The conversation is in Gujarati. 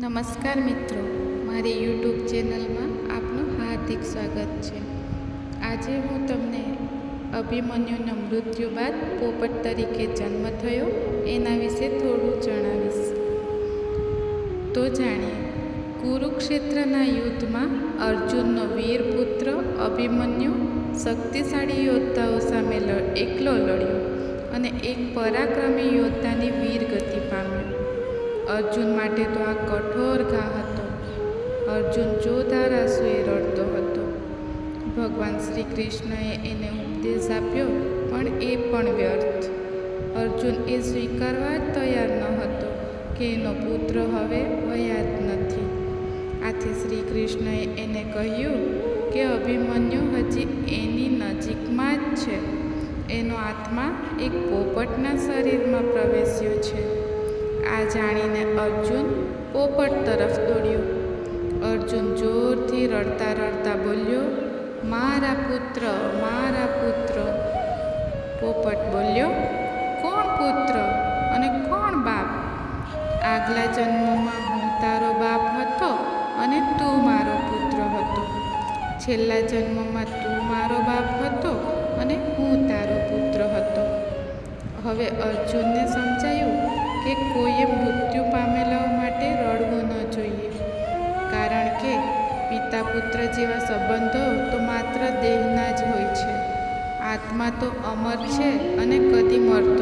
નમસ્કાર મિત્રો, મારી યુટ્યુબ ચેનલમાં આપનું હાર્દિક સ્વાગત છે. આજે હું તમને અભિમન્યુના મૃત્યુ બાદ પોપટ તરીકે જન્મ થયો એના વિશે થોડું જણાવીશ. તો જાણીએ. કુરુક્ષેત્રના યુદ્ધમાં અર્જુનનો વીર પુત્ર અભિમન્યુ શક્તિશાળી યોદ્ધાઓ સામે એકલો લડ્યો અને એક પરાક્રમી યોદ્ધાની વીરગતિ પામ્યો. અર્જુન માટે તો આ કઠોર ઘા હતો. અર્જુન ચોધાર આંસુએ રડતો હતો. ભગવાન શ્રી કૃષ્ણએ એને ઉપદેશ આપ્યો, પણ એ પણ વ્યર્થ. અર્જુન એ સ્વીકારવા જ તૈયાર ન હતો કે એનો પુત્ર હવે હયાત નથી. આથી શ્રી કૃષ્ણએ એને કહ્યું કે અભિમન્યુ હજી એની નજીકમાં જ છે. એનો આત્મા એક પોપટના શરીરમાં પ્રવેશ્યો છે. આ જાણીને અર્જુન પોપટ તરફ દોડ્યો. અર્જુન જોરથી રડતા રડતા બોલ્યો, મારા પુત્ર, મારા પુત્ર. પોપટ બોલ્યો, કોણ પુત્ર અને કોણ બાપ? આગલા જન્મમાં હું તારો બાપ હતો અને તું મારો પુત્ર હતો. છેલ્લા જન્મમાં તું મારો બાપ હતો અને હું તારો પુત્ર હતો. હવે અર્જુનને સમજાયું કે કોઈએ મૃત્યુ પામેલાઓ માટે રડવું ન જોઈએ, કારણ કે પિતા પુત્ર જેવા સંબંધો તો માત્ર દેહના જ હોય છે. આત્મા તો અમર છે અને કદી મરતો